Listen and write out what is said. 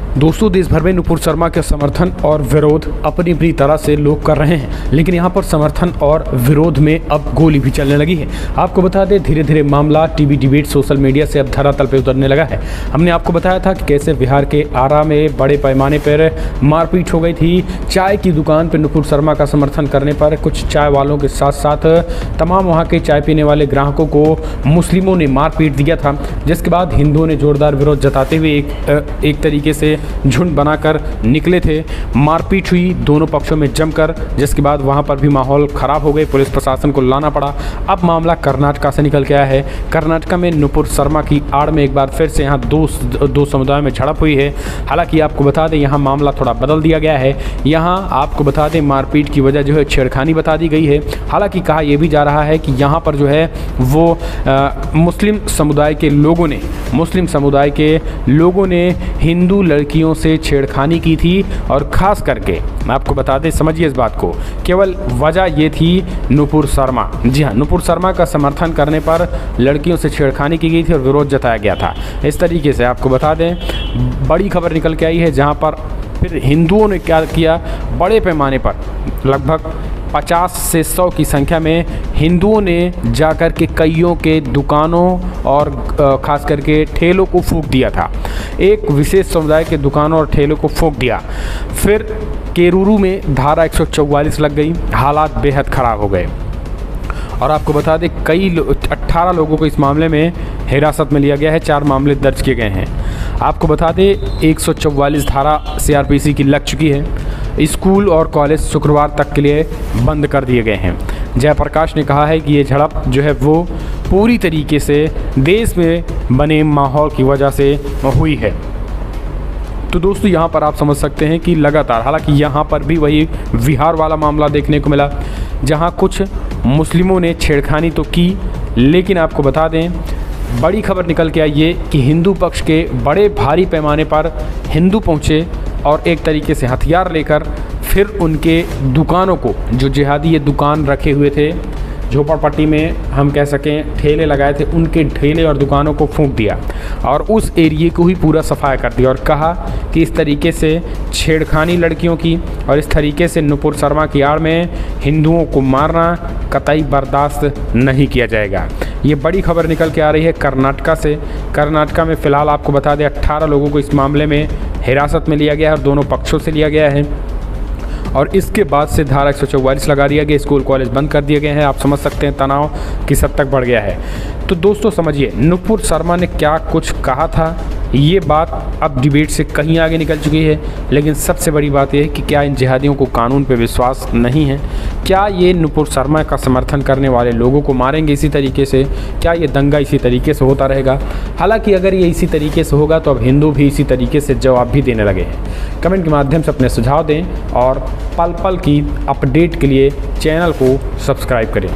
दोस्तों, देश भर में नुपुर शर्मा के समर्थन और विरोध अपनी अपनी तरह से लोग कर रहे हैं, लेकिन यहाँ पर समर्थन और विरोध में अब गोली भी चलने लगी है। आपको बता दें, धीरे धीरे मामला टीवी डिबेट सोशल मीडिया से अब धरातल पे उतरने लगा है। हमने आपको बताया था कि कैसे बिहार के आरा में बड़े पैमाने पर मारपीट हो गई थी। चाय की दुकान पर नुपुर शर्मा का समर्थन करने पर कुछ चाय वालों के साथ साथ तमाम वहाँ के चाय पीने वाले ग्राहकों को मुस्लिमों ने मारपीट दिया था, जिसके बाद हिंदुओं ने जोरदार विरोध जताते हुए एक तरीके से झुंड बनाकर निकले थे। मारपीट हुई दोनों पक्षों में जमकर, जिसके बाद वहां पर भी माहौल खराब हो गए, पुलिस प्रशासन को लाना पड़ा। अब मामला कर्नाटका से निकल के आया है। कर्नाटका में नुपुर शर्मा की आड़ में एक बार फिर से यहाँ दो समुदायों में झड़प हुई है। हालांकि आपको बता दें, यहाँ मामला थोड़ा बदल दिया गया है। यहाँ आपको बता दें, मारपीट की वजह जो है छेड़खानी बता दी गई है। हालांकि कहा यह भी जा रहा है कि यहाँ पर जो है वो मुस्लिम समुदाय के लोगों ने हिंदू लड़कियों से छेड़खानी की थी। और ख़ास करके मैं आपको बता दें, समझिए इस बात को, केवल वजह ये थी नुपुर शर्मा। जी हाँ, नुपुर शर्मा का समर्थन करने पर लड़कियों से छेड़खानी की गई थी और विरोध जताया गया था। इस तरीके से आपको बता दें, बड़ी खबर निकल के आई है, जहाँ पर फिर हिंदुओं ने क्या किया, बड़े पैमाने पर लगभग 50 से 100 की संख्या में हिंदुओं ने जाकर के कईयों के दुकानों और ख़ास करके ठेलों को फूंक दिया था। एक विशेष समुदाय के दुकानों और ठेलों को फूंक दिया। फिर केरूरू में धारा 144 लग गई। हालात बेहद ख़राब हो गए। और आपको बता दें, 18 लोगों को इस मामले में हिरासत में लिया गया है। 4 मामले दर्ज किए गए हैं। आपको बता दें, 144 धारा CRPC की लग चुकी है। स्कूल और कॉलेज शुक्रवार तक के लिए बंद कर दिए गए हैं। जयप्रकाश ने कहा है कि ये झड़प जो है वो पूरी तरीके से देश में बने माहौल की वजह से हुई है। तो दोस्तों, यहाँ पर आप समझ सकते हैं कि लगातार, हालांकि यहाँ पर भी वही बिहार वाला मामला देखने को मिला, जहाँ कुछ मुस्लिमों ने छेड़खानी तो की, लेकिन आपको बता दें, बड़ी खबर निकल के आई ये कि हिंदू पक्ष के बड़े भारी पैमाने पर हिंदू पहुँचे और एक तरीके से हथियार लेकर फिर उनके दुकानों को, जो जिहादी ये दुकान रखे हुए थे, झोपड़पट्टी में हम कह सकें ठेले लगाए थे, उनके ठेले और दुकानों को फूंक दिया और उस एरिए को ही पूरा सफाया कर दिया। और कहा कि इस तरीके से छेड़खानी लड़कियों की और इस तरीके से नुपुर शर्मा की आड़ में हिंदुओं को मारना कतई बर्दाश्त नहीं किया जाएगा। ये बड़ी खबर निकल के आ रही है कर्नाटका से। कर्नाटका में फ़िलहाल आपको बता दें, 18 लोगों को इस मामले में हिरासत में लिया गया है और दोनों पक्षों से लिया गया है। और इसके बाद से धारा 144 लगा दिया गया। स्कूल कॉलेज बंद कर दिए गए हैं। आप समझ सकते हैं तनाव किस हद तक बढ़ गया है। तो दोस्तों समझिए, नुपुर शर्मा ने क्या कुछ कहा था, ये बात अब डिबेट से कहीं आगे निकल चुकी है। लेकिन सबसे बड़ी बात यह है कि क्या इन जिहादियों को कानून पे विश्वास नहीं है? क्या ये नुपुर शर्मा का समर्थन करने वाले लोगों को मारेंगे इसी तरीके से? क्या ये दंगा इसी तरीके से होता रहेगा? हालांकि अगर ये इसी तरीके से होगा तो अब हिंदू भी इसी तरीके से जवाब भी देने लगे हैं। कमेंट के माध्यम से अपने सुझाव दें और पल पल की अपडेट के लिए चैनल को सब्सक्राइब करें।